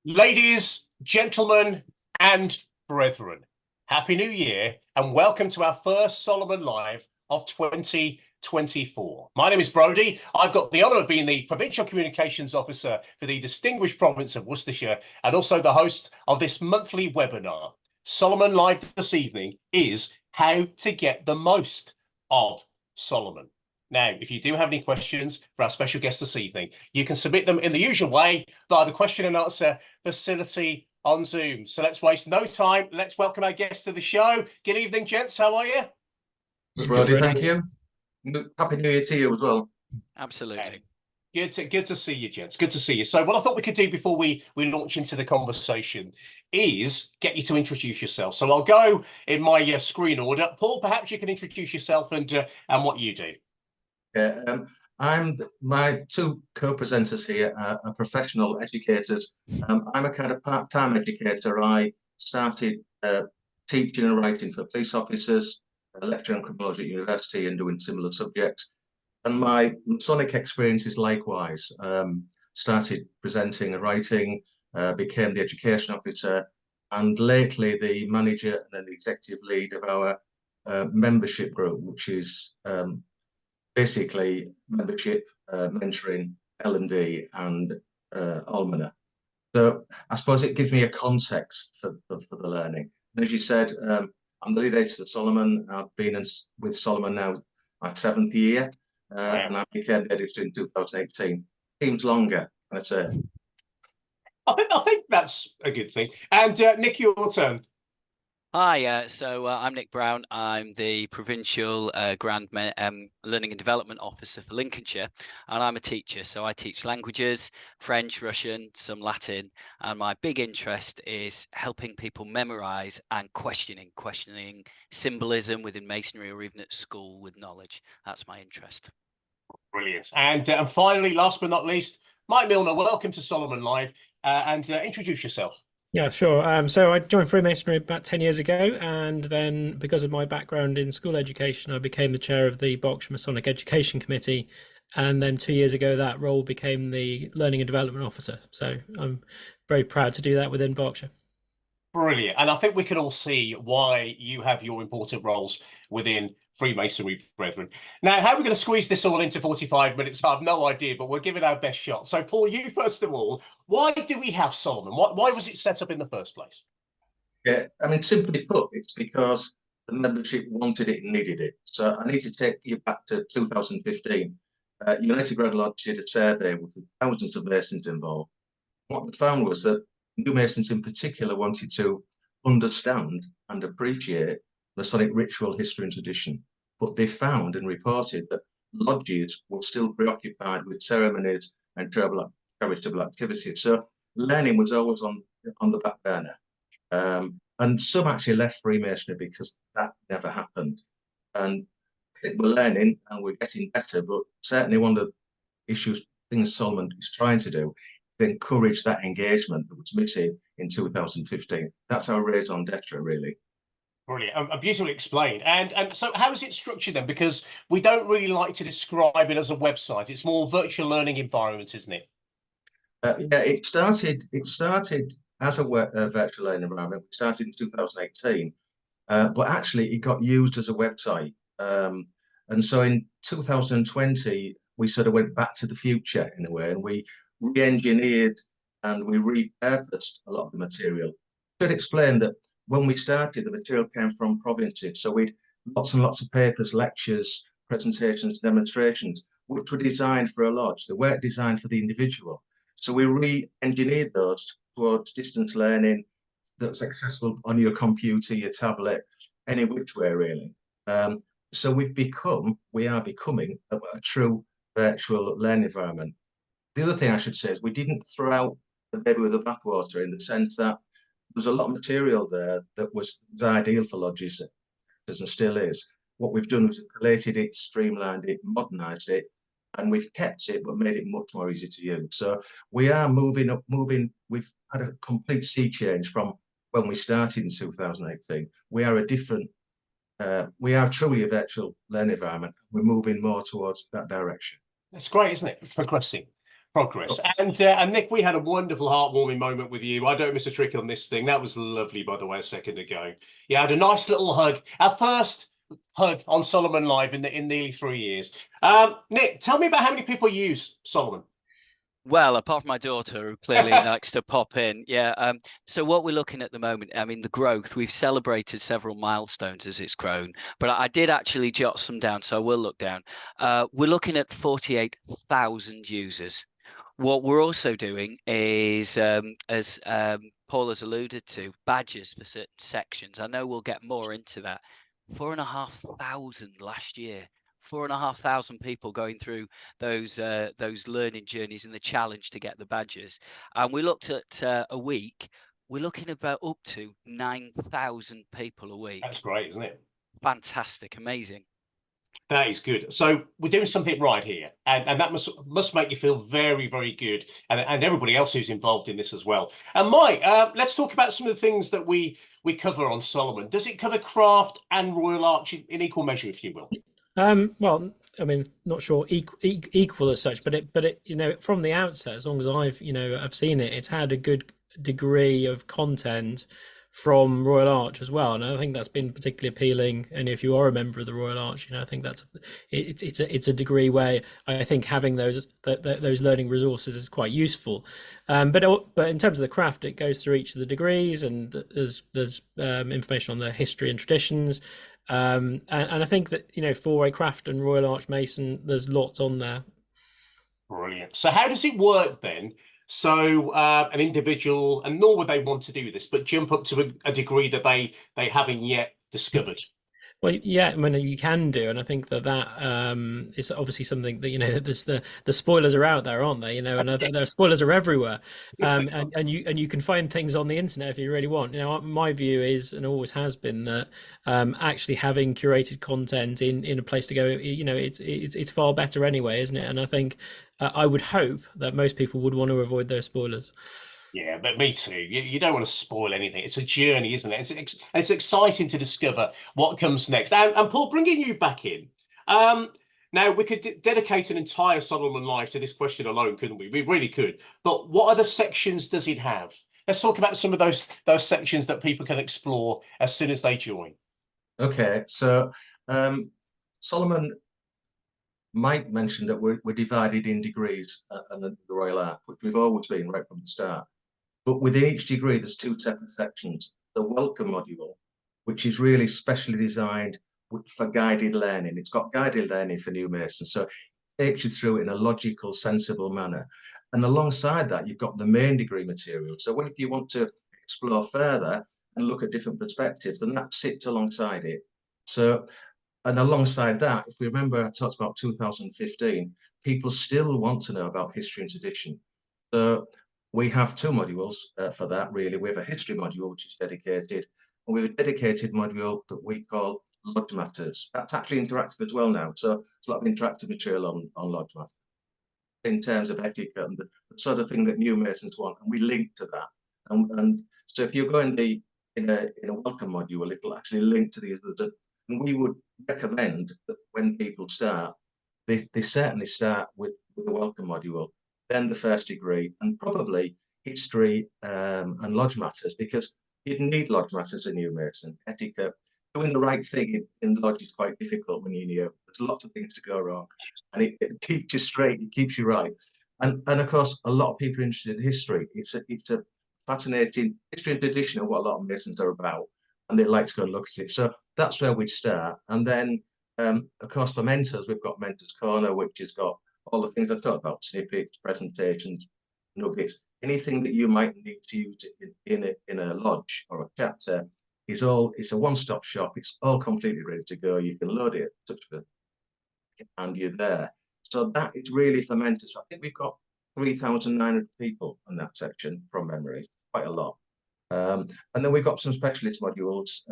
Ladies, gentlemen, and brethren, Happy New Year and welcome to our first Solomon Live of 2024. My name is Brodie. I've got the honour of being the Provincial Communications Officer for the distinguished province of Worcestershire and also the host of this monthly webinar. Solomon Live this evening is how to get the most of Solomon. Now, if you do have any questions for our special guest this evening, you can submit them in the usual way via the question and answer facility on Zoom. So let's waste no time. Let's welcome our guest to the show. Good evening, gents. How are you? Brodie, thank you. Happy New Year to you as well. Absolutely. Good to see you, gents. Good to see you. So what I thought we could do before we launch into the conversation is get you to introduce yourself. So I'll go in my screen order. Paul, perhaps you can introduce yourself and what you do. Yeah, my two co-presenters here are professional educators. I'm a kind of part-time educator. I started teaching and writing for police officers, lecturing criminology at university and doing similar subjects. And my Masonic experience is likewise. Started presenting and writing, became the education officer, and lately the manager and then the executive lead of our membership group, which is basically membership, mentoring, L&D and Almoner. So I suppose it gives me a context for the learning. And as you said, I'm the lead editor for Solomon. I've been with Solomon now my 7th year, and I became the editor in 2018. Seems longer, that's it. I think that's a good thing. And Nick, your turn. Hi, I'm Nick Brown. I'm the Provincial Learning and Development Officer for Lincolnshire, and I'm a teacher. So I teach languages, French, Russian, some Latin, and my big interest is helping people memorise and questioning symbolism within Masonry or even at school with knowledge. That's my interest. Brilliant. And finally, last but not least, Mike Milner, welcome to Solomon Live, and introduce yourself. Yeah, sure. So I joined Freemasonry about 10 years ago, and then because of my background in school education, I became the chair of the Berkshire Masonic Education Committee. And then 2 years ago, that role became the Learning and Development Officer. So I'm very proud to do that within Berkshire. Brilliant. And I think we can all see why you have your important roles within Freemasonry, brethren. Now, how are we going to squeeze this all into 45 minutes? I have no idea, but we'll give it our best shot. So, Paul, you first of all, why do we have Solomon? Why was it set up in the first place? Yeah, I mean, simply put, it's because the membership wanted it and needed it. So I need to take you back to 2015. United Grand Lodge did a survey with thousands of Masons involved. What they found was that new Masons in particular wanted to understand and appreciate Masonic ritual, history and tradition. But they found and reported that lodges were still preoccupied with ceremonies and charitable activities. So learning was always on the back burner. And some actually left Freemasonry because that never happened. And we're learning and we're getting better, but certainly one of the things Solomon is trying to do is encourage that engagement that was missing in 2015. That's our raison d'etre, really. Brilliant. Beautifully explained. And so how is it structured then? Because we don't really like to describe it as a website. It's more virtual learning environment, isn't it? Yeah, it started as a virtual learning environment. We started in 2018, but actually it got used as a website. And so in 2020, we sort of went back to the future in a way, and we re-engineered and we repurposed a lot of the material. I should explain that when we started, the material came from provinces. So we'd lots and lots of papers, lectures, presentations, demonstrations, which were designed for a lodge. They weren't designed for the individual. So we re-engineered those towards distance learning that's accessible on your computer, your tablet, any which way really. So we are becoming a true virtual learning environment. The other thing I should say is we didn't throw out the baby with the bathwater, in the sense that there's a lot of material there that was ideal for lodges, and still is. What we've done is collated it, streamlined it, modernized it, and we've kept it but made it much more easy to use. So we are moving. We've had a complete sea change from when we started in 2018. We are truly a virtual learning environment. We're moving more towards that direction. It's great, isn't it? Progressing Progress. And Nick, we had a wonderful heartwarming moment with you. I don't miss a trick on this thing. That was lovely, by the way, a second ago. Yeah, I had a nice little hug. Our first hug on Solomon Live in nearly 3 years. Nick, tell me about how many people use Solomon. Well, apart from my daughter, who clearly likes to pop in. Yeah. So what we're looking at the moment, I mean, the growth, we've celebrated several milestones as it's grown, but I did actually jot some down, so I will look down. We're looking at 48,000 users. What we're also doing is, as Paul has alluded to, badges for certain sections. I know we'll get more into that. 4,500 last year. 4,500 people going through those learning journeys and the challenge to get the badges. And we looked at a week. We're looking about up to 9,000 people a week. That's great, isn't it? Fantastic, amazing. That is good. So we're doing something right here, and that must make you feel very, very good, and everybody else who's involved in this as well. And Mike, let's talk about some of the things that we cover on Solomon. Does it cover craft and Royal Arch in equal measure, if you will? Well, I mean, not sure equal as such, but it, you know, from the outset, as long as I've seen it, it's had a good degree of content from Royal Arch as well, and I think that's been particularly appealing. And if you are a member of the Royal Arch, I think it's a degree where I think having those learning resources is quite useful. But in terms of the craft, it goes through each of the degrees, and there's information on the history and traditions. And I think that for a craft and Royal Arch Mason, there's lots on there. Brilliant. So how does it work then? So an individual, and nor would they want to do this, but jump up to a degree that they haven't yet discovered. Well, yeah, I mean, you can do, and I think that is obviously something that there's the spoilers are out there, aren't they? And the spoilers are everywhere, and you can find things on the internet if you really want. My view is, and always has been, that actually having curated content in a place to go, it's far better anyway, isn't it? And I think I would hope that most people would want to avoid those spoilers. Yeah, but me too. You don't want to spoil anything. It's a journey, isn't it? It's exciting to discover what comes next. And Paul, bringing you back in. Now, we could dedicate an entire Solomon Live to this question alone, couldn't we? We really could. But what other sections does it have? Let's talk about some of those sections that people can explore as soon as they join. Okay, so Solomon, Mike mentioned that we're divided in degrees and the Royal Arch, which we've always been right from the start. But within each degree, there's two separate sections. The welcome module, which is really specially designed for guided learning. It's got guided learning for new Masons, so it takes you through it in a logical, sensible manner. And alongside that, you've got the main degree material. So if you want to explore further and look at different perspectives, then that sits alongside it. So, and alongside that, if we remember, I talked about 2015, people still want to know about history and tradition. So we have two modules for that, really. We have a history module, which is dedicated, and we have a dedicated module that we call Lodge Matters. That's actually interactive as well now. So there's a lot of interactive material on Lodge Matters in terms of etiquette and the sort of thing that new Masons want, and we link to that. And so if you're going in a welcome module, it'll actually link to these. And we would recommend that when people start, they certainly start with the welcome module, then the first degree, and probably history and lodge matters, because you need lodge matters in new Mason. Etiquette, doing the right thing in lodge is quite difficult when you're new. There's lots of things to go wrong, and it keeps you straight, it keeps you right. And of course, a lot of people are interested in history. It's a fascinating history and tradition of what a lot of Masons are about, and they like to go and look at it. So that's where we'd start. And then, of course, for mentors, we've got Mentors Corner, which has got all the things I talked about: snippets, presentations, nuggets, anything that you might need to use in a lodge or a chapter. It's a one-stop shop. It's all completely ready to go. You can load it, touch it, and you're there. So that is really for mentors. I think we've got 3,900 people in that section from memory, quite a lot. And then we've got some specialist modules.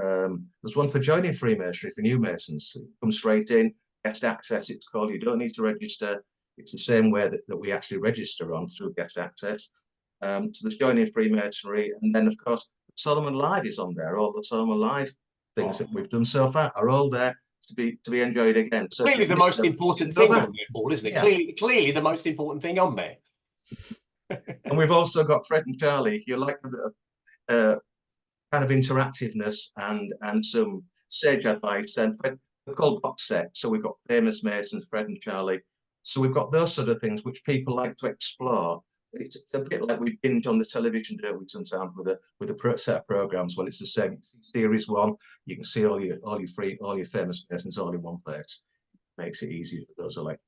There's one for joining Freemasonry for new Masons. Come straight in, guest access, it's called. You don't need to register. It's the same way that we actually register on, through guest access. So there's joining Freemasonry, and then of course Solomon Live is on there. All the Solomon Live things that we've done so far are all there to be enjoyed again. So clearly the most important thing on there, Paul, isn't it? Yeah. Clearly the most important thing on there. And we've also got Fred and Charlie. You like a bit of kind of interactiveness and some sage advice. And Fred, they're called box sets. So we've got famous Masons, Fred and Charlie. So we've got those sort of things which people like to explore. It's a bit like we binge on the television, don't we, sometimes with a set of programs. Well, it's the same. Series one, you can see all your famous Masons all in one place. Makes it easier for those who like.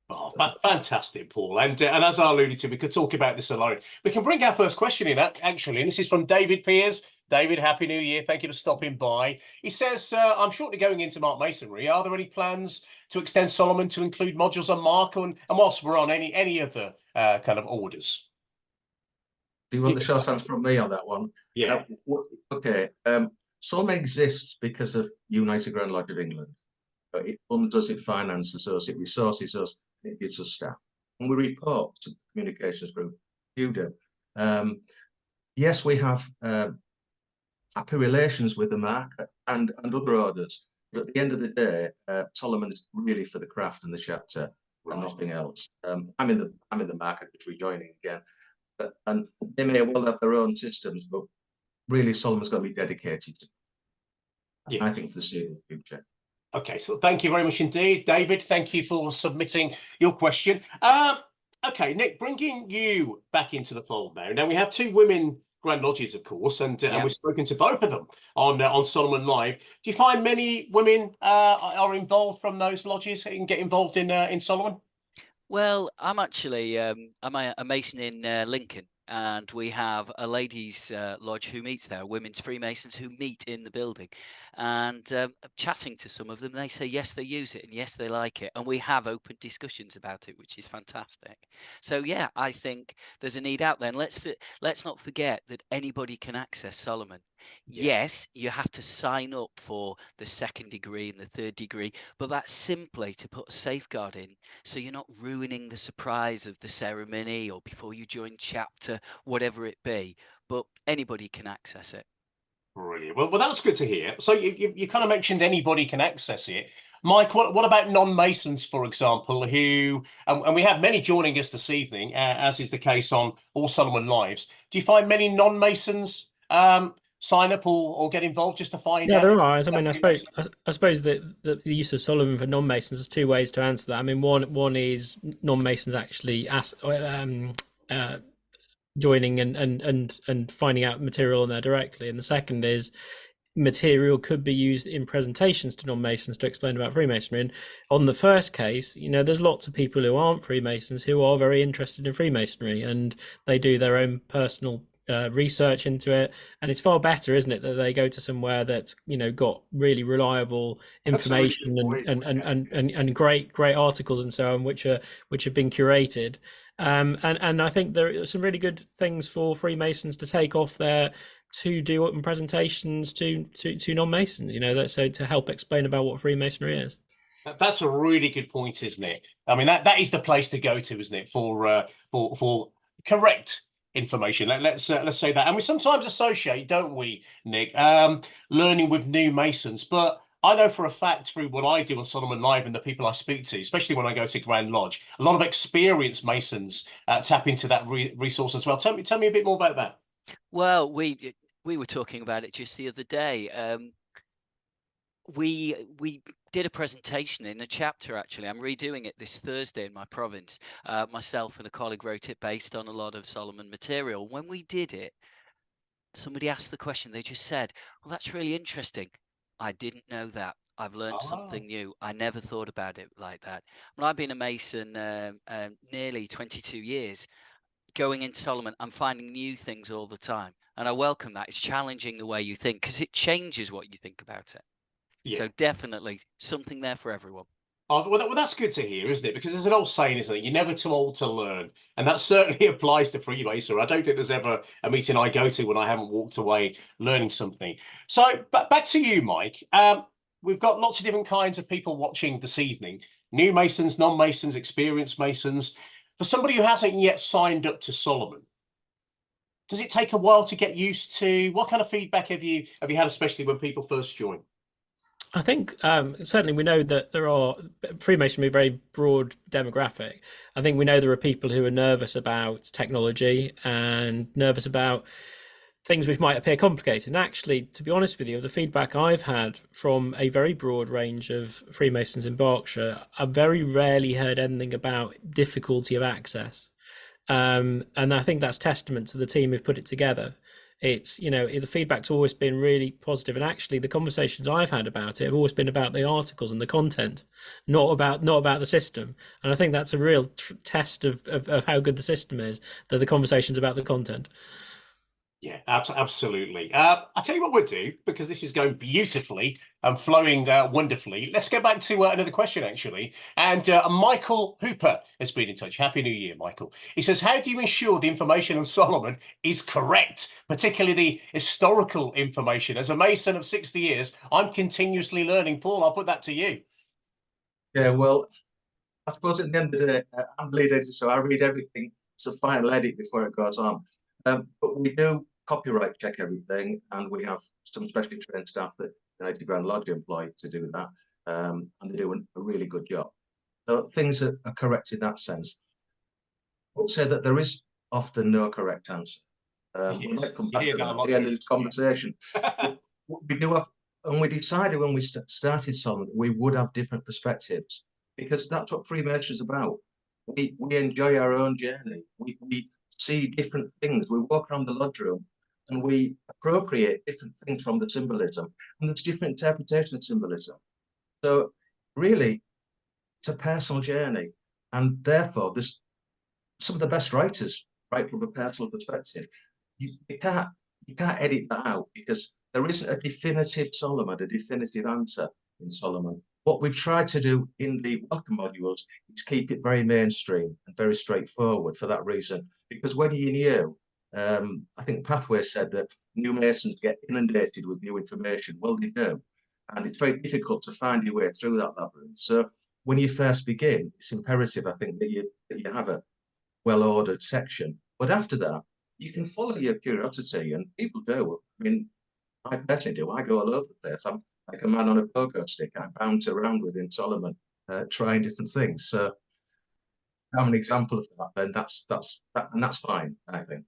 Oh, fantastic, Paul. And as I alluded to, we could talk about this alone. We can bring our first question in, actually, and this is from David Piers. David, Happy New Year. Thank you for stopping by. He says, I'm shortly going into Mark Masonry. Are there any plans to extend Solomon to include modules on Mark and whilst we're on any other kind of orders? Do you want the short answer from me on that one? Yeah. Okay. Solomon exists because of United Grand Lodge of England. It funds us, it finances us, it resources us, it gives us staff. And we report to the communications group. You do. Yes, we have happy relations with the market and other orders. But at the end of the day, Solomon is really for the craft and the chapter and nothing else. I'm in the market, just rejoining again. And they may well have their own systems, but really Solomon's got to be dedicated to, I think, for the foreseeable future. Okay, so thank you very much indeed, David. Thank you for submitting your question. Okay, Nick, bringing you back into the fold now. Now we have two women Grand Lodges, of course, and we've spoken to both of them on Solomon Live. Do you find many women are involved from those lodges and get involved in Solomon? Well, I'm actually I'm a Mason in Lincoln, and we have a ladies' lodge who meets there, women's Freemasons who meet in the building. And chatting to some of them, they say yes, they use it, and yes, they like it, and we have open discussions about it, which is fantastic. So yeah, I think there's a need out there, and let's not forget that anybody can access Solomon. Yes, you have to sign up for the second degree and the third degree, but that's simply to put a safeguard in, so you're not ruining the surprise of the ceremony or before you join chapter, whatever it be. But anybody can access it. Brilliant. Well, that's good to hear. So you kind of mentioned anybody can access it. Mike, what about non-Masons, for example, who, and we have many joining us this evening, as is the case on all Solomon Lives. Do you find many non-Masons sign up or get involved just to find out? Yeah, there are. I mean, I suppose that the use of Solomon for non-Masons, there's two ways to answer that. I mean, one is non-Masons actually joining and finding out material on there directly, and the second is material could be used in presentations to non-Masons to explain about Freemasonry. And on the first case, there's lots of people who aren't Freemasons who are very interested in Freemasonry, and they do their own personal research into it, and it's far better, isn't it, that they go to somewhere that's got really reliable information and great articles and so on, which have been curated, and I think there are some really good things for Freemasons to take off there to do open presentations to non-Masons, so to help explain about what Freemasonry is. That's a really good point, isn't it? I mean, that is the place to go to, isn't it, for correct information. Let's say that. And we sometimes associate, don't we, Nick, learning with new Masons. But I know for a fact through what I do on Solomon Live and the people I speak to, especially when I go to Grand Lodge, a lot of experienced Masons tap into that resource as well. Tell me a bit more about that. Well, we were talking about it just the other day. We did a presentation in a chapter, actually. I'm redoing it this Thursday in my province. Myself and a colleague wrote it based on a lot of Solomon material. When we did it, somebody asked the question. They just said, well, that's really interesting. I didn't know that. I've learned something new. I never thought about it like that. Well, I've been a Mason nearly 22 years. Going into Solomon, I'm finding new things all the time. And I welcome that. It's challenging the way you think, because it changes what you think about it. Yeah. So definitely something there for everyone. Oh, well, that's good to hear, isn't it? Because there's an old saying, isn't it? You're never too old to learn. And that certainly applies to Freemasonry. I don't think there's ever a meeting I go to when I haven't walked away learning something. So back to you, Mike. We've got lots of different kinds of people watching this evening. New Masons, non-Masons, experienced Masons. For somebody who hasn't yet signed up to Solomon, does it take a while to get used to? What kind of feedback have you had, especially when people first join? I think certainly we know that there are Freemasonry, very broad demographic. I think we know there are people who are nervous about technology and nervous about things which might appear complicated. And actually, to be honest with you, the feedback I've had from a very broad range of Freemasons in Berkshire, I've very rarely heard anything about difficulty of access. And I think that's testament to the team who've put it together. It's, the feedback's always been really positive, and actually the conversations I've had about it have always been about the articles and the content, not about the system. And I think that's a real test of how good the system is, that the conversations about the content. Yeah, absolutely. I'll tell you what we'll do, because this is going beautifully and flowing wonderfully. Let's go back to another question, actually. And Michael Hooper has been in touch. Happy New Year, Michael. He says, how do you ensure the information on Solomon is correct, particularly the historical information? As a Mason of 60 years, I'm continuously learning. Paul, I'll put that to you. Yeah, well, I suppose at the end of the day, I'm lead editor, so I read everything. It's a final edit before it goes on. But we do copyright check everything, and we have some specially trained staff that United Grand Lodge employ to do that, and they do a really good job. So things are correct in that sense. I would say that there is often no correct answer. We might come back to that at the end of this conversation. We do have, and we decided when we started Solomon, we would have different perspectives, because that's what Freemasonry is about. We enjoy our own journey. We see different things. We walk around the lodge room and we appropriate different things from the symbolism, and there's different interpretation of symbolism. So really, it's a personal journey, and therefore there's some of the best writers write from a personal perspective. You can't edit that out, because there isn't a definitive Solomon, a definitive answer in Solomon. What we've tried to do in the welcome modules is keep it very mainstream and very straightforward for that reason. Because when you're new, I think Pathway said that new Masons get inundated with new information. Well, they do. And it's very difficult to find your way through that labyrinth. So when you first begin, it's imperative, I think, that you have a well-ordered section. But after that, you can follow your curiosity, and people do. I mean, I personally do. I go all over the place. I'm like a man on a pogo stick. I bounce around within Solomon, trying different things. So I'm an example of that, and that's fine, I think.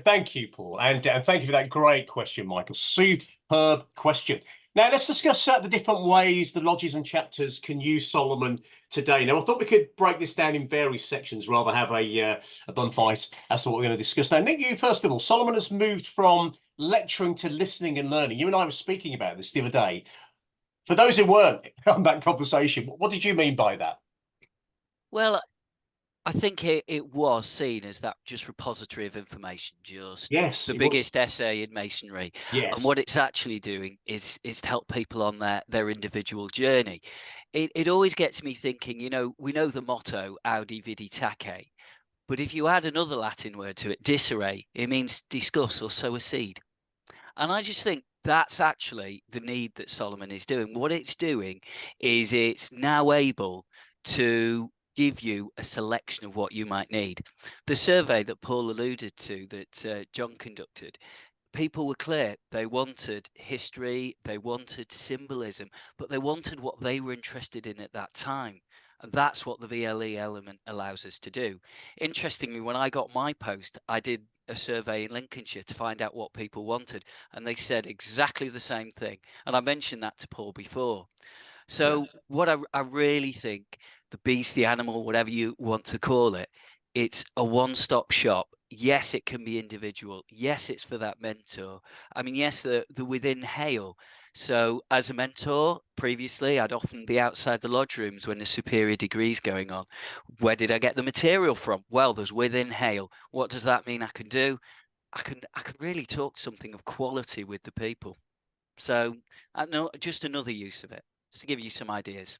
Thank you, Paul, and thank you for that great question, Michael. Superb question. Now, let's discuss the different ways the lodges and chapters can use Solomon today. Now, I thought we could break this down in various sections rather than have a bun fight as to what we're going to discuss now. Nick, you first of all, Solomon has moved from lecturing to listening and learning. You and I were speaking about this the other day. For those who weren't on that conversation, what did you mean by that? Well, I think it was seen as that just repository of information, just yes, the biggest essay in Masonry. Yes. And what it's actually doing is to help people on their individual journey. It always gets me thinking, we know the motto, Audi Vidi Tace, but if you add another Latin word to it, disarray, it means discuss or sow a seed. And I just think that's actually the need that Solomon is doing. What it's doing is it's now able to give you a selection of what you might need. The survey that Paul alluded to that John conducted, people were clear. They wanted history, they wanted symbolism, but they wanted what they were interested in at that time. And that's what the VLE element allows us to do. Interestingly, when I got my post, I did a survey in Lincolnshire to find out what people wanted, and they said exactly the same thing. And I mentioned that to Paul before. So what I really think, the beast, the animal, whatever you want to call it, it's a one-stop shop. Yes, it can be individual. Yes, it's for that mentor. I mean, yes, the within hail. So as a mentor, previously, I'd often be outside the lodge rooms when the superior degree is going on. Where did I get the material from? Well, there's within hail. What does that mean I can do? I can really talk something of quality with the people. So I know just another use of it, just to give you some ideas.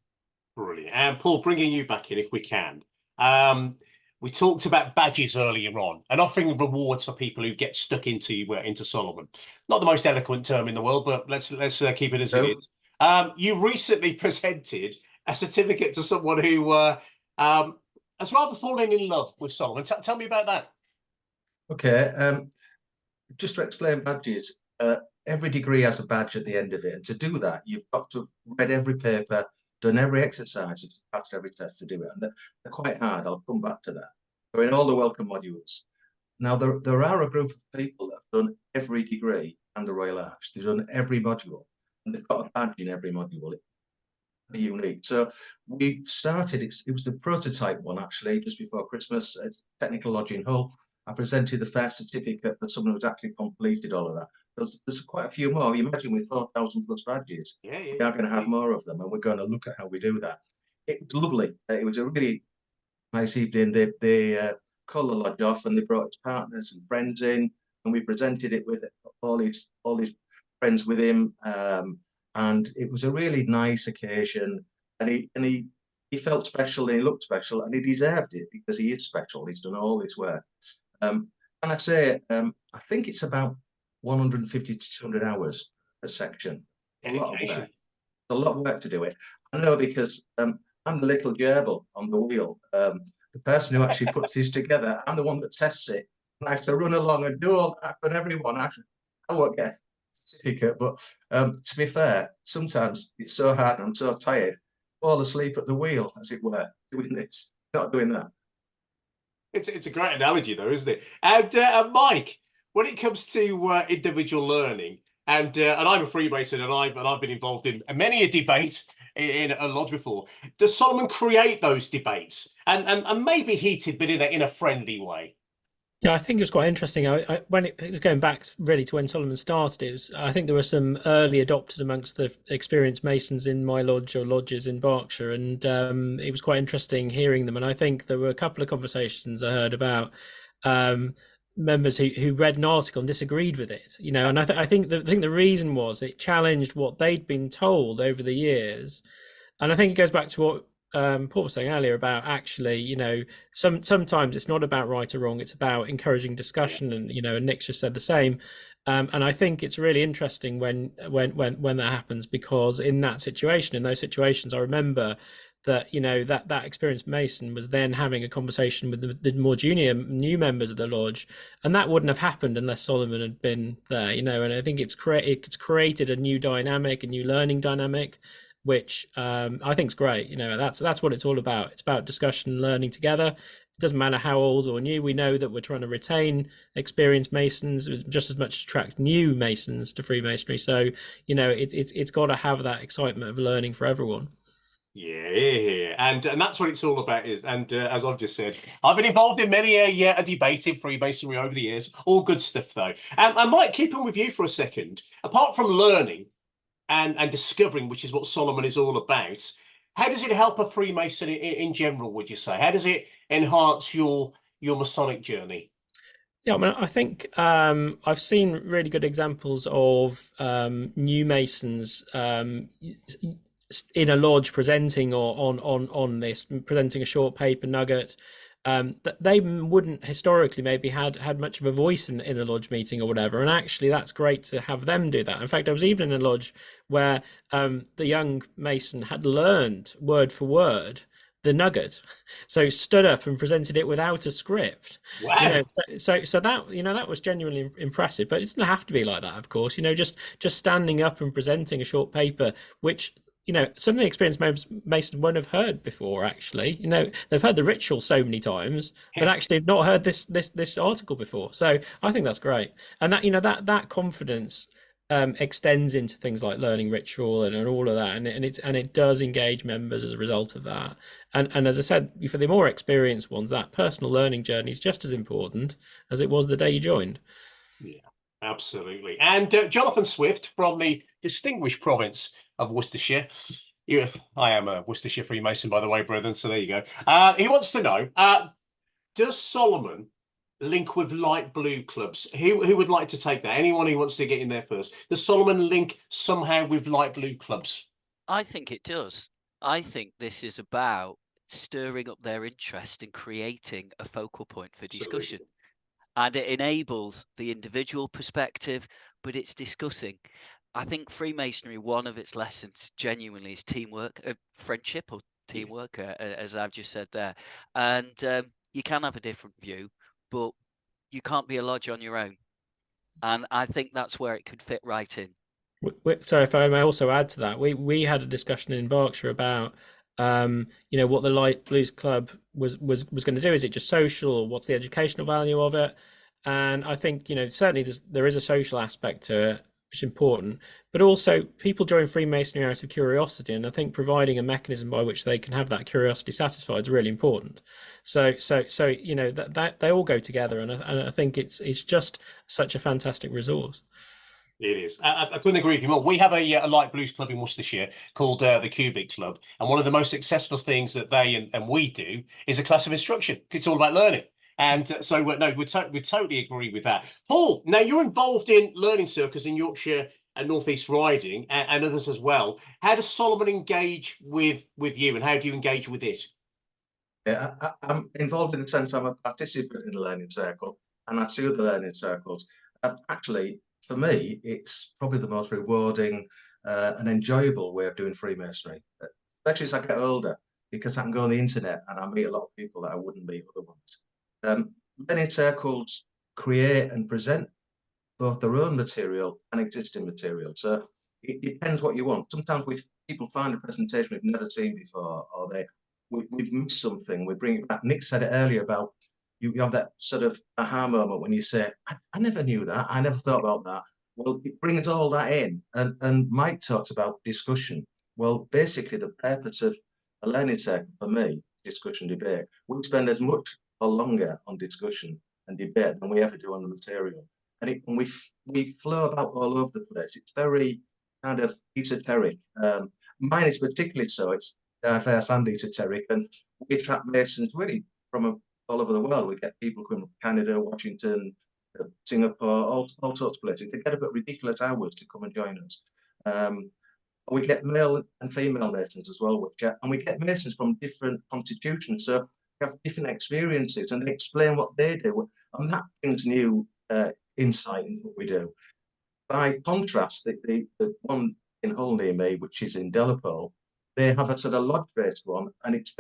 Brilliant. And Paul, bringing you back in if we can. We talked about badges earlier on and offering rewards for people who get stuck into Solomon. Not the most eloquent term in the world, but let's keep it as it is. You recently presented a certificate to someone who has rather fallen in love with Solomon. Tell me about that. Okay. Just to explain badges, every degree has a badge at the end of it. And to do that, you've got to have read every paper, done every exercise, passed every test to do it. And they're quite hard. I'll come back to that. They're in all the welcome modules. Now, there are a group of people that have done every degree and the Royal Arch. They've done every module, and they've got a badge in every module. It's unique. So we started, it was the prototype one, actually, just before Christmas. It's Technical Lodge in Hull. I presented the first certificate for someone who's actually completed all of that. There's quite a few more. You imagine with 4,000 plus badges, we are going to have more of them, and we're going to look at how we do that. It was lovely. It was a really nice evening. They called the lodge off, and they brought his partners and friends in, and we presented it with all his friends with him. And it was a really nice occasion, and he felt special, and he looked special, and he deserved it because he is special. He's done all this work. And I say, I think it's about 150 to 200 hours a section. A lot of work. A lot of work to do it. I know because I'm the little gerbil on the wheel. The person who actually puts this together, I'm the one that tests it. And I have to run along and do all that for everyone. I won't get a certificate, but to be fair, sometimes it's so hard and I'm so tired, fall asleep at the wheel, as it were, doing this, not doing that. It's a great analogy, though, isn't it? And Mike, when it comes to individual learning, and I'm a Freemason, and I've been involved in many a debate in a lodge before. Does Solomon create those debates, and maybe heated, but in a friendly way? Yeah, I think it was quite interesting. When it was going back really to when Solomon started, I think there were some early adopters amongst the experienced Masons in my lodge or lodges in Berkshire, and it was quite interesting hearing them. And I think there were a couple of conversations I heard about members who read an article and disagreed with it, and I think the reason was it challenged what they'd been told over the years. And I think it goes back to what Paul was saying earlier about actually, sometimes it's not about right or wrong, it's about encouraging discussion, and and Nick's just said the same. And I think it's really interesting when that happens, because in those situations, I remember that that experienced Mason was then having a conversation with the more junior new members of the lodge, and that wouldn't have happened unless Solomon had been there. And I think it's created a new dynamic, a new learning dynamic, which I think is great. That's what it's all about. It's about discussion, learning together. It doesn't matter how old or new. We know that we're trying to retain experienced Masons just as much as attract new Masons to Freemasonry. So it's got to have that excitement of learning for everyone. Yeah, and that's what it's all about. As I've just said, I've been involved in many a debate in Freemasonry over the years. All good stuff, though. I might keep on with you for a second. Apart from learning and discovering, which is what Solomon is all about, how does it help a Freemason in general, would you say? How does it enhance your Masonic journey? Yeah, I mean, I think I've seen really good examples of new Masons in a lodge presenting on this, presenting a short paper nugget, that they wouldn't historically maybe had much of a voice in a lodge meeting or whatever. And actually that's great to have them do that. In fact, I was even in a lodge where the young Mason had learned word for word the nugget, so stood up and presented it without a script. Wow. So that that was genuinely impressive. But it doesn't have to be like that, of course. Just standing up and presenting a short paper, which some of the experienced Masons won't have heard before. Actually, they've heard the ritual so many times, but actually have not heard this article before. So I think that's great, and that confidence extends into things like learning ritual and all of that, and it does engage members as a result of that. And as I said, for the more experienced ones, that personal learning journey is just as important as it was the day you joined. Yeah, absolutely. And Jonathan Swift from the distinguished province of Worcestershire. I am a Worcestershire Freemason, by the way, brethren, so there you go. He wants to know, does Solomon link with light blue clubs? Who would like to take that? Anyone who wants to get in there first? Does Solomon link somehow with light blue clubs? I think it does. I think this is about stirring up their interest and creating a focal point for discussion. And it enables the individual perspective, but it's discussing. I think Freemasonry, one of its lessons genuinely is teamwork, friendship or teamwork, as I've just said there. And you can have a different view, but you can't be a lodge on your own. And I think that's where it could fit right in. So if I may also add to that, we had a discussion in Berkshire about what the Light Blues Club was going to do. Is it just social, or what's the educational value of it? And I think certainly there is a social aspect to it, which is important, but also people join Freemasonry out of curiosity, and I think providing a mechanism by which they can have that curiosity satisfied is really important. So that they all go together, and I think it's just such a fantastic resource. It is. I couldn't agree with you more. We have a light blues club in Worcestershire called the Cubic Club, and one of the most successful things that they and we do is a class of instruction. It's all about learning, and so no, we totally agree with that. Paul, now you're involved in learning circles in Yorkshire and North East Riding and others as well. How does Solomon engage with you, and how do you engage with it? Yeah, I'm involved in the sense I'm a participant in a learning circle, and I see other learning circles. Actually, for me, it's probably the most rewarding and enjoyable way of doing Freemasonry, especially as I get older, because I can go on the internet and I meet a lot of people that I wouldn't meet otherwise. Learning circles create and present both their own material and existing material. So it depends what you want. Sometimes people find a presentation we've never seen before, or we've missed something. We bring it back. Nick said it earlier about you have that sort of aha moment when you say, I never knew that. I never thought about that. Well, it brings all that in. And Mike talks about discussion. Well, basically, the purpose of a learning circle for me, discussion, debate, we spend as much or longer on discussion and debate than we ever do on the material. And we flow about all over the place. It's very kind of esoteric. Mine is particularly so. It's diverse and esoteric, and we attract Masons really from all over the world. We get people coming from Canada, Washington, Singapore, all sorts of places. They get a bit ridiculous hours to come and join us. We get male and female Masons as well, and we get Masons from different constitutions, so we have different experiences, and they explain what they do, and that brings new insight into what we do. By contrast, the one in Hull near me, which is in Delapole, they have a sort of lodge-based one, and it's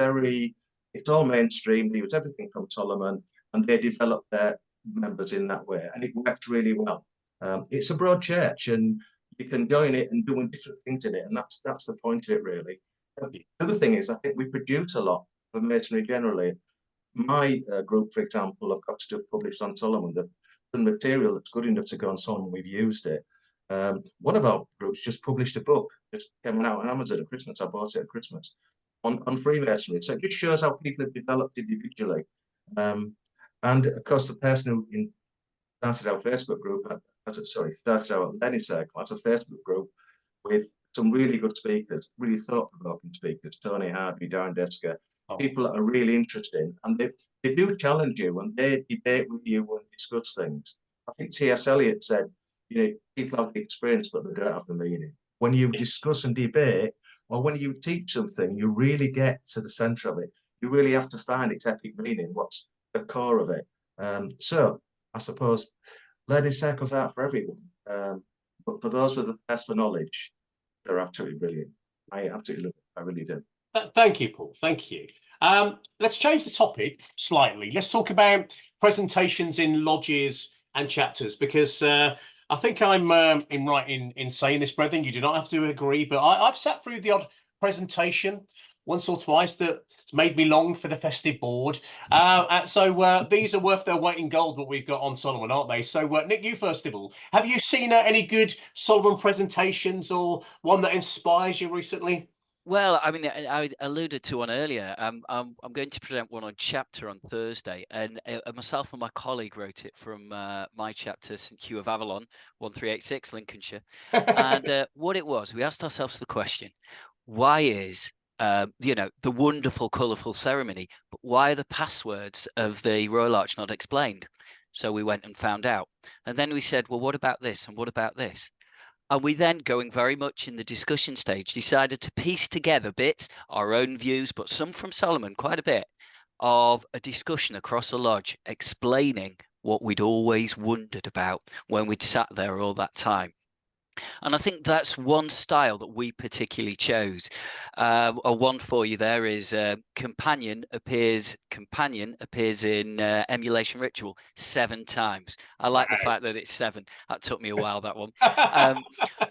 all mainstream. They use everything from Solomon, and they develop their members in that way, and it works really well. It's a broad church, and you can join it and doing different things in it, and that's the point of it, really. The other thing is, I think we produce a lot for Masonry generally. My group, for example, have got stuff published on Solomon. The material that's good enough to go on Solomon, we've used it. One of our groups just published a book, just came out on Amazon at Christmas. I bought it at Christmas on Freemasonry. So it just shows how people have developed individually. And of course, the person who started our Facebook group, started our learning circle as a Facebook group with some really good speakers, really thought-provoking speakers, Tony Harvey, Darren Desker, people that are really interesting, and they do challenge you and they debate with you and discuss things. I think T.S. Eliot said, people have the experience, but they don't have the meaning. When you discuss and debate, or when you teach something, you really get to the center of it. You really have to find its epic meaning, what's the core of it. So I suppose learning circles aren't for everyone, but for those with the thirst for knowledge, they're absolutely brilliant. I absolutely love it. I really do. Thank you, Paul. Thank you. Let's change the topic slightly. Let's talk about presentations in lodges and chapters, because I think I'm right in saying this, brethren. You do not have to agree, but I've sat through the odd presentation once or twice that's made me long for the festive board. So these are worth their weight in gold, what we've got on Solomon, aren't they? So Nick, you first of all, have you seen any good Solomon presentations or one that inspires you recently? Well, I mean, I alluded to one earlier. I'm going to present one on chapter on Thursday, and myself and my colleague wrote it from my chapter, St Hugh of Avalon, 1386, Lincolnshire. And what it was, we asked ourselves the question: why is the wonderful, colourful ceremony, but why are the passwords of the Royal Arch not explained? So we went and found out, and then we said, well, what about this and what about this? And we then, going very much in the discussion stage, decided to piece together bits, our own views, but some from Solomon, quite a bit, of a discussion across the lodge, explaining what we'd always wondered about when we'd sat there all that time. And I think that's one style that we particularly chose. A one for you there is companion appears in emulation ritual 7 times. I like the fact that it's 7. That took me a while, that one.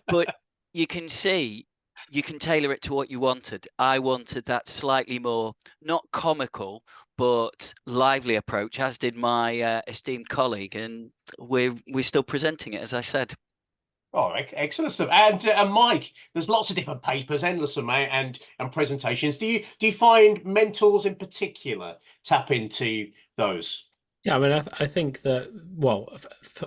But you can see, you can tailor it to what you wanted. I wanted that slightly more, not comical, but lively approach, as did my esteemed colleague, and we're still presenting it, as I said. Oh, excellent stuff. And Mike, there's lots of different papers, endless amount, and presentations. Do you find mentors in particular tap into those? Yeah, I mean, I think that, well,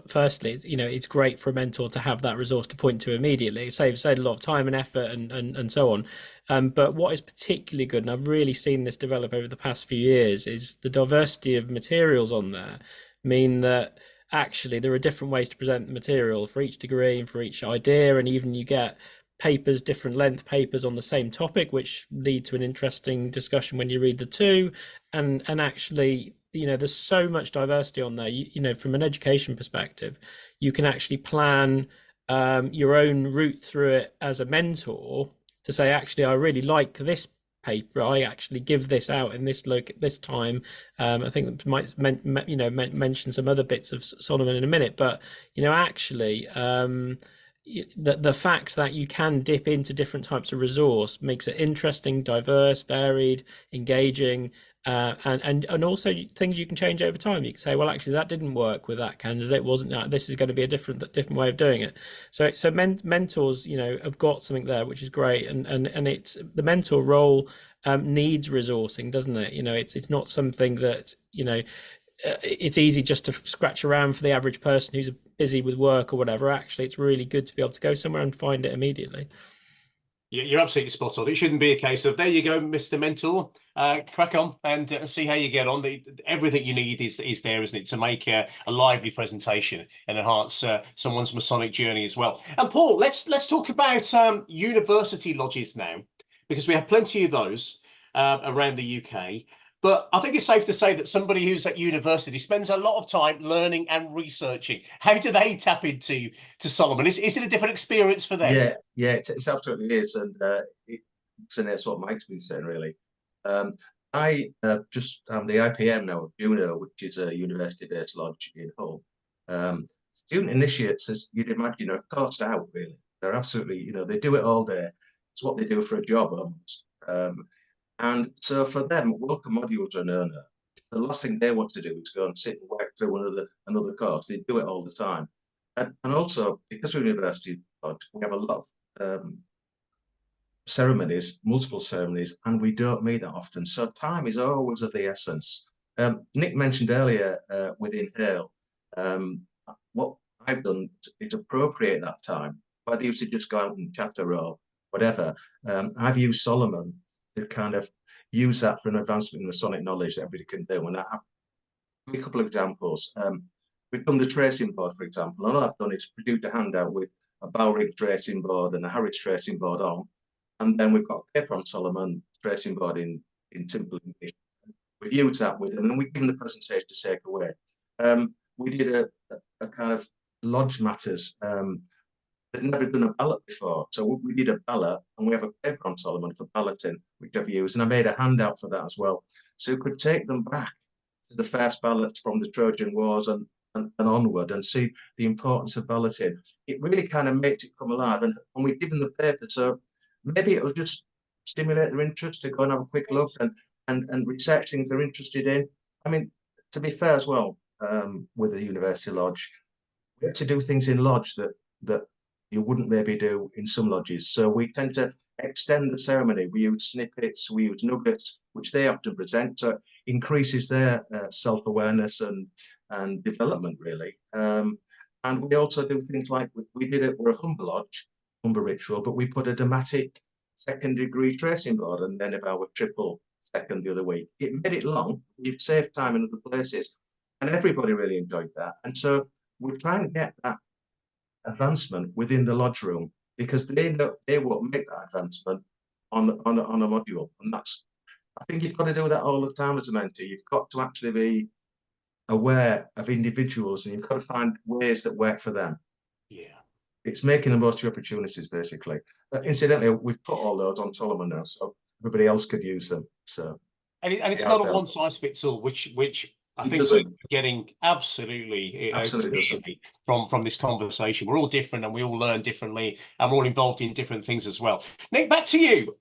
firstly, it's great for a mentor to have that resource to point to immediately. It saves a lot of time and effort and so on. But what is particularly good, and I've really seen this develop over the past few years, is the diversity of materials on there mean that actually there are different ways to present the material for each degree and for each idea, and even you get papers, different length papers on the same topic, which lead to an interesting discussion when you read the two. And actually, there's so much diversity on there. From an education perspective, you can actually plan your own route through it as a mentor to say, actually, I really like this paper. I actually give this out in this this time. I think that might mention some other bits of Solomon in a minute, but actually. The fact that you can dip into different types of resource makes it interesting, diverse, varied, engaging, and also things you can change over time. You can say, well, actually, that didn't work with that candidate. Wasn't that? This is going to be a different way of doing it. So mentors, have got something there, which is great, and it's the mentor role needs resourcing, doesn't it? It's not something that it's easy just to scratch around for the average person who's busy with work or whatever. Actually, it's really good to be able to go somewhere and find it immediately. You're absolutely spot on. It shouldn't be a case of, there you go, Mr. Mentor, crack on and see how you get on. Everything you need is there, isn't it, to make a lively presentation and enhance someone's Masonic journey as well. And Paul, let's talk about university lodges now, because we have plenty of those around the UK. But I think it's safe to say that somebody who's at university spends a lot of time learning and researching. How do they tap into Solomon? Is it a different experience for them? Yeah, it absolutely is, and it's what Mike's been saying really. I just am the IPM now of Juno, which is a university-based lodge in Hull. Student initiates, as you'd imagine, are coursed out really. They're absolutely, they do it all day. It's what they do for a job almost. And so for them, welcome modules are an earner. The last thing they want to do is go and sit and work through another course. They do it all the time. And also, because we're university lodge, we have a lot of ceremonies, multiple ceremonies, and we don't meet that often. So time is always of the essence. Nick mentioned earlier with Inhale, what I've done is appropriate that time, whether you to just go out and chatter or whatever. I've used Solomon to kind of use that for an advancement in Masonic knowledge that everybody can do. And I'll give you a couple of examples. We've done the tracing board, for example, and all I've done is produced a handout with a Bowrig tracing board and a Harris tracing board on. And then we've got a paper on Solomon tracing board in simple English. We've used that with, and then we've given the presentation to take away. We did a kind of lodge matters. They'd never done a ballot before. So we did a ballot, and we have a paper on Solomon for balloting, which I've used, and I made a handout for that as well. So you could take them back to the first ballots from the Trojan Wars and onward and see the importance of balloting. It really kind of makes it come alive. And we give them the paper, so maybe it'll just stimulate their interest to go and have a quick look and research things they're interested in. I mean, to be fair as well, with the University Lodge, we have to do things in Lodge that you wouldn't maybe do in some lodges. So we tend to extend the ceremony. We use snippets, we use nuggets, which they often present. So it increases their self-awareness and development, really. And we also do things like, we're a Humber Lodge, Humber Ritual, but we put a dramatic second degree tracing board and then our triple second the other week. It made it long, you've saved time in other places, and everybody really enjoyed that. And so we're trying to get that advancement within the lodge room, because they know they won't make that advancement on a module. And that's, I think you've got to do that all the time as a mentor. You've got to actually be aware of individuals, and you've got to find ways that work for them. Yeah. it's making the most of your opportunities, basically. Incidentally, we've put all those on Solomon now, so everybody else could use them. So, and it's yeah, not a one size fits all, which I it think we're doesn't. getting absolutely Absolutely doesn't. clearly from this conversation. We're all different and we all learn differently, and we're all involved in different things as well. Nick, back to you.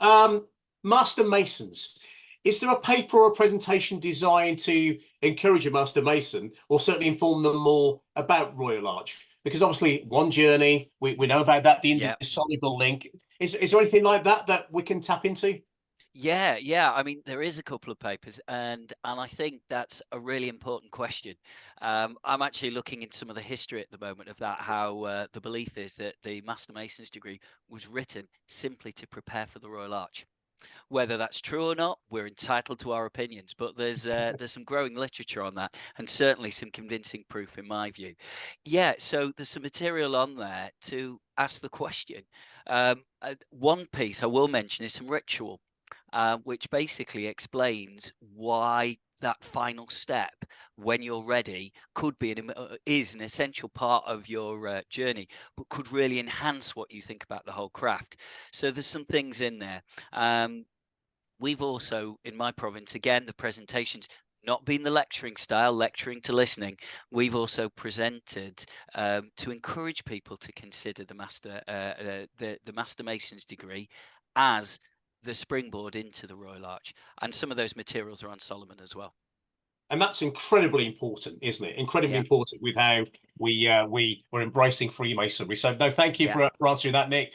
Master Masons. Is there a paper or a presentation designed to encourage a Master Mason, or certainly inform them more about Royal Arch? Because obviously, one journey, we know about that, the indissoluble link. Is there anything like that we can tap into? Yeah. I mean, there is a couple of papers, and I think that's a really important question. I'm actually looking into some of the history at the moment of that, how the belief is that the Master Mason's degree was written simply to prepare for the Royal Arch. Whether that's true or not, we're entitled to our opinions, but there's some growing literature on that, and certainly some convincing proof in my view. Yeah, so there's some material on there to ask the question. One piece I will mention is some ritual, which basically explains why that final step, when you're ready, could be is an essential part of your journey, but could really enhance what you think about the whole craft. So there's some things in there. We've also, in my province, again, the presentations not been the lecturing style, lecturing to listening. We've also presented to encourage people to consider the Master Mason's degree as the springboard into the Royal Arch, and some of those materials are on Solomon as well. And that's incredibly important, isn't it? Incredibly important with how we're embracing Freemasonry. So no, thank you for answering that, Nick.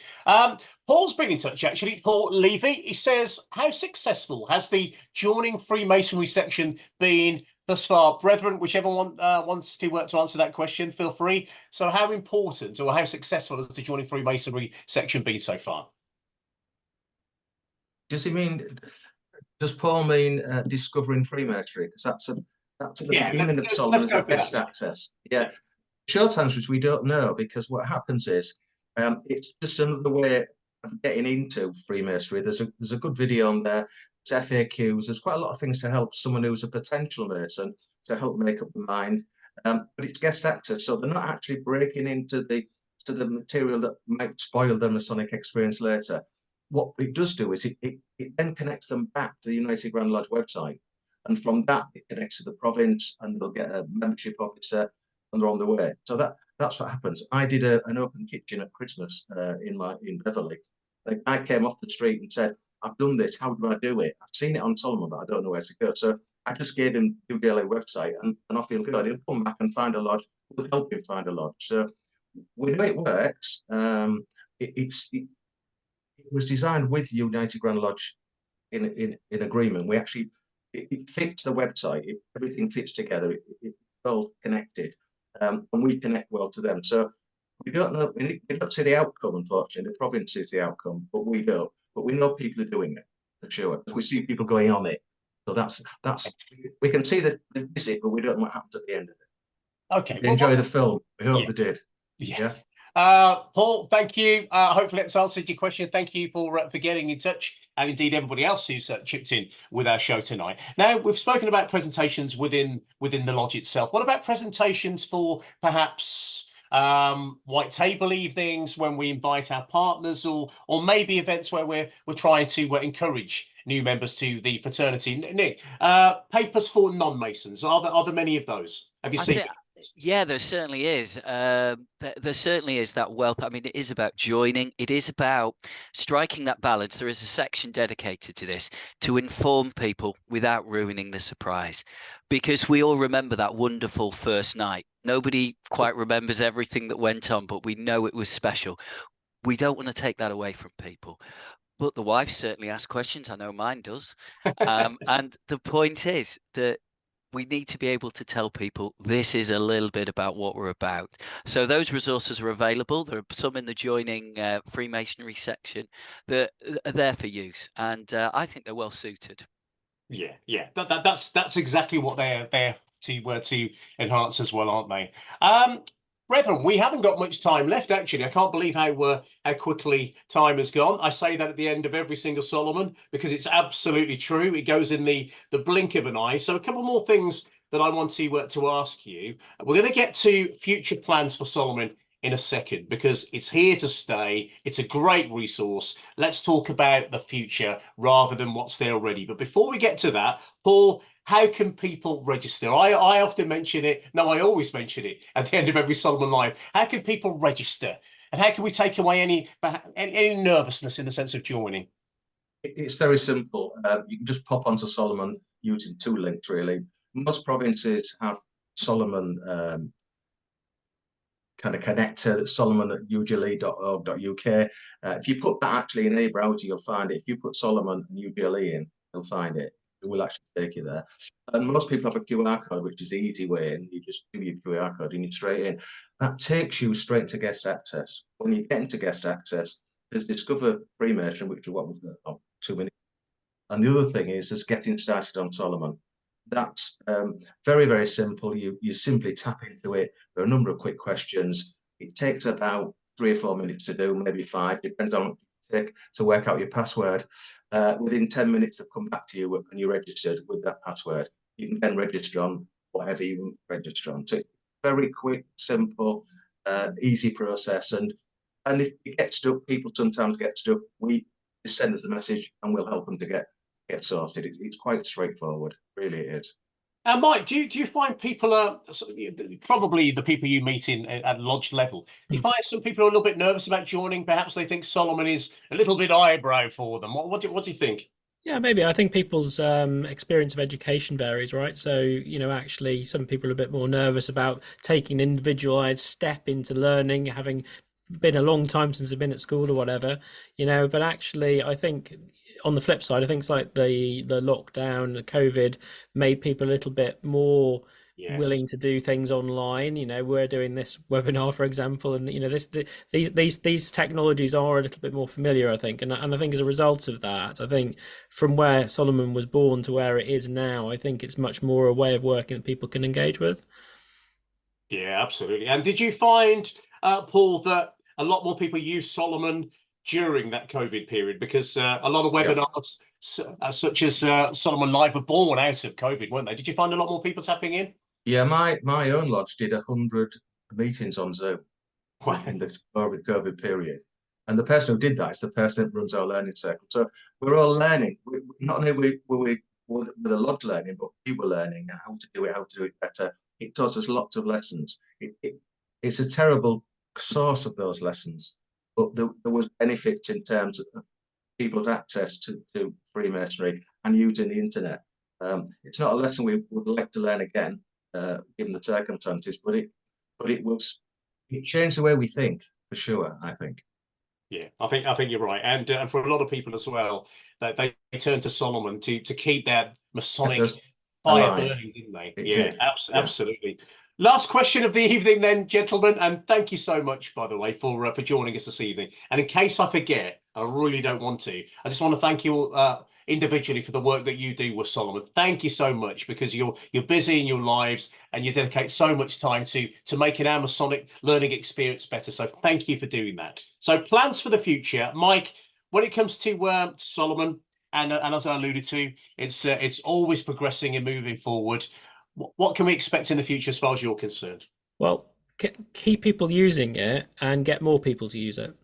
Paul's been in touch actually. Paul Levy. He says, "How successful has the joining Freemasonry section been thus far, brethren?" Whichever one wants to answer that question, feel free. So, how important or how successful has the joining Freemasonry section been so far? Does Paul mean discovering Freemasonry? Because that's at the beginning of Solomon as a best access. Yeah. Short answer is we don't know, because what happens is it's just another way of getting into Freemasonry. There's a good video on there. It's FAQs. There's quite a lot of things to help someone who's a potential Mason to help make up the mind. But it's guest access, so they're not actually breaking into the material that might spoil their Masonic experience later. What it does do is it then connects them back to the United Grand Lodge website. And from that, it connects to the province, and they'll get a membership officer, and they're on the way. So that's what happens. I did an open kitchen at Christmas in Beverley. A guy came off the street and said, "I've done this, how do I do it? I've seen it on Solomon, but I don't know where to go." So I just gave him the UDLA website, and off he'll go. He'll come back and find a lodge. We'll help him find a lodge. So we know it works. It was designed with United Grand Lodge in agreement. We actually, it fits the website. Everything fits together. It's well connected, and we connect well to them. So we don't know. We don't see the outcome, unfortunately. The province sees the outcome, but we don't. But we know people are doing it for sure, because we see people going on it. So that's we can see the visit, but we don't know what happens at the end of it. Okay. They enjoy the film. We hope they did. Yeah. Paul, thank you. Hopefully that's answered your question. Thank you for getting in touch, and indeed everybody else who's chipped in with our show tonight. Now, we've spoken about presentations within the lodge itself. What about presentations for perhaps white table evenings, when we invite our partners, or maybe events where we're trying to encourage new members to the fraternity? Nick, papers for non-Masons, are there many of those? Have you seen it? Yeah, there certainly is. There certainly is that wealth. I mean, it is about joining. It is about striking that balance. There is a section dedicated to this, to inform people without ruining the surprise, because we all remember that wonderful first night. Nobody quite remembers everything that went on, but we know it was special. We don't want to take that away from people. But the wife certainly asks questions. I know mine does. And the point is that we need to be able to tell people this is a little bit about what we're about. So those resources are available. There are some in the joining Freemasonry section that are there for use, and I think they're well suited. Yeah. That's exactly what they're there to enhance as well, aren't they? Brethren, we haven't got much time left, actually. I can't believe how quickly time has gone. I say that at the end of every single Solomon, because it's absolutely true. It goes in the blink of an eye. So a couple more things that I want to ask you. We're going to get to future plans for Solomon in a second because it's here to stay. It's a great resource. Let's talk about the future rather than what's there already. But before we get to that, Paul, how can people register? I often mention it. No, I always mention it at the end of every Solomon Live. How can people register? And how can we take away any nervousness in the sense of joining? It's very simple. You can just pop onto Solomon using 2 links, really. Most provinces have Solomon kind of connector, solomon@ugile.org.uk. If you put that actually in any browser, you'll find it. If you put Solomon and UGLE in, you'll find it. It will actually take you there. And most people have a QR code, which is the easy way, and you just do your QR code and you're straight in. That takes you straight to guest access. When you get into guest access, there's Discover Freemasonry, which is what we've got on 2 minutes. And the other thing is getting started on Solomon. That's very, very simple. You simply tap into it. There are a number of quick questions. It takes about 3 or 4 minutes to do, maybe 5, depends on what you take to work out your password. Within 10 minutes, they've come back to you and you're registered with that password. You can then register on whatever you want to register on. So it's very quick, simple, easy process. And if you get stuck, people sometimes get stuck. We just send us a message and we'll help them to get sorted. It's quite straightforward, really it is. And Mike, do you find people are probably the people you meet in at lodge level? Do you find some people are a little bit nervous about joining? Perhaps they think Solomon is a little bit eyebrow for them. What do you think? Yeah, maybe. I think people's experience of education varies, right? So, actually, some people are a bit more nervous about taking an individualized step into learning, having been a long time since they've been at school or whatever, but actually, I think on the flip side, I think it's like the lockdown, the COVID made people a little bit more willing to do things online. We're doing this webinar, for example, and these technologies are a little bit more familiar, I think, and I think as a result of that, I think from where Solomon was born to where it is now, I think it's much more a way of working that people can engage with. Yeah, absolutely. And did you find, Paul, that a lot more people use Solomon during that COVID period? Because a lot of webinars, such as Solomon Live, were born out of COVID, weren't they? Did you find a lot more people tapping in? Yeah, my own lodge did 100 meetings on Zoom in the COVID period. And the person who did that is the person that runs our learning circle. So we're all learning. Not only were the lodge learning, but we were learning how to do it better. It taught us lots of lessons. It's a terrible source of those lessons, but there was benefits in terms of people's access to Freemasonry and using the internet. It's not a lesson we would like to learn again, given the circumstances, but it changed the way we think, for sure, I think. Yeah, I think you're right, and for a lot of people as well, that they turn to Solomon to keep that Masonic fire burning, didn't they? Absolutely. Last question of the evening, then, gentlemen, and thank you so much, by the way, for joining us this evening. And in case I forget, I really don't want to, I just want to thank you individually for the work that you do with Solomon. Thank you so much, because you're busy in your lives and you dedicate so much time to making our Masonic learning experience better. So thank you for doing that. So plans for the future, Mike, when it comes to Solomon, and as I alluded to, it's always progressing and moving forward. What can we expect in the future as far as you're concerned? Well, keep people using it and get more people to use it.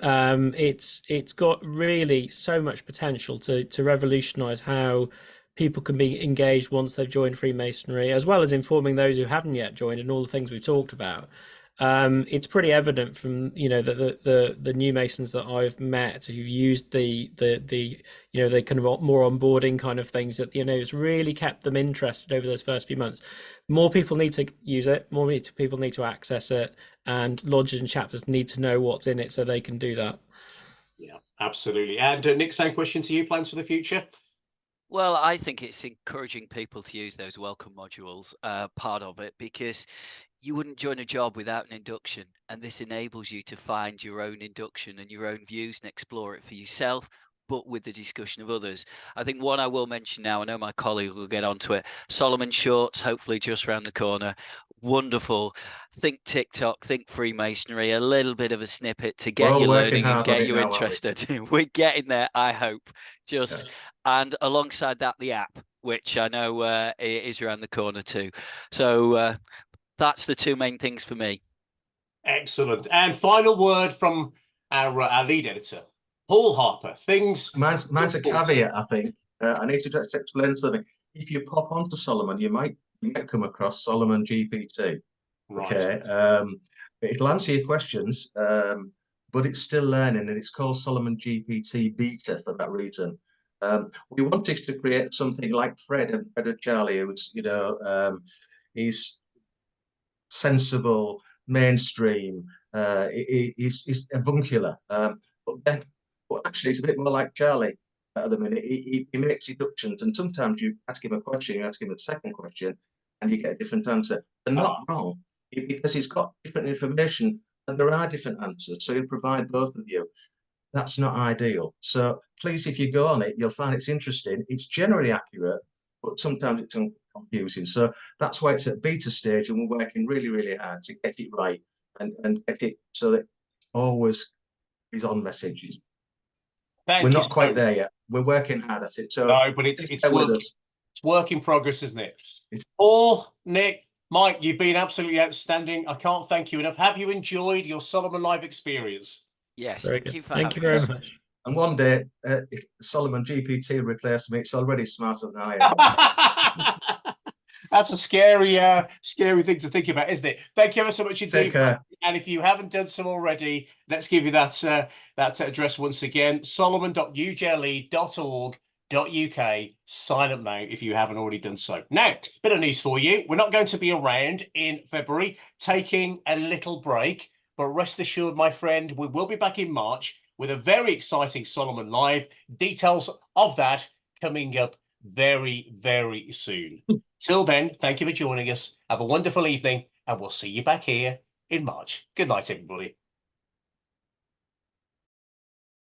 It's got really so much potential to revolutionize how people can be engaged once they've joined Freemasonry, as well as informing those who haven't yet joined and all the things we've talked about. It's pretty evident from the new Masons that I've met who've used the kind of more onboarding kind of things that it's really kept them interested over those first few months. More people need to use it, more people need to access it, and lodges and chapters need to know what's in it so they can do that. Yeah, absolutely. And Nick, same question to you, plans for the future? Well, I think it's encouraging people to use those welcome modules, part of it, because you wouldn't join a job without an induction, and this enables you to find your own induction and your own views and explore it for yourself, but with the discussion of others. I think one I will mention now, I know my colleague will get onto it, Solomon Shorts, hopefully just around the corner. Wonderful. Think TikTok, think Freemasonry, a little bit of a snippet to get you learning and get you interested. We're getting there, I hope. And alongside that, the app, which I know is around the corner too. So that's the two main things for me. Excellent. And final word from our lead editor, Paul Harper. Things. Mine's a caveat, I think. I need to just explain something. If you pop onto Solomon, you might come across Solomon GPT. Right. Okay. It'll answer your questions, but it's still learning, and it's called Solomon GPT Beta for that reason. We wanted to create something like Fred and Charlie, who's, he's sensible, mainstream, he's avuncular. But actually, it's a bit more like Charlie at the minute. He makes deductions, and sometimes you ask him a question, you ask him a second question, and you get a different answer. They're not wrong, because he's got different information, and there are different answers. So he'll provide both of you. That's not ideal. So please, if you go on it, you'll find it's interesting. It's generally accurate, but sometimes it's confusing. So that's why it's at beta stage, and we're working really, really hard to get it right and get it so that always is on message. We're not quite there yet. We're working hard at it. So no, but it's work in progress, isn't it? Paul, Nick, Mike, you've been absolutely outstanding. I can't thank you enough. Have you enjoyed your Solomon Live experience? Yes, thank you very much. And one day, if Solomon GPT replaces me, it's already smarter than I am. That's a scary thing to think about, isn't it? Thank you ever so much indeed. And if you haven't done so already, let's give you that address once again: solomon.ujle.org.uk. Sign up now if you haven't already done so. Now, bit of news for you. We're not going to be around in February, taking a little break, but rest assured, my friend, we will be back in March with a very exciting Solomon Live. Details of that coming up very, very soon. Till then, thank you for joining us. Have a wonderful evening, and we'll see you back here in March. Good night, everybody.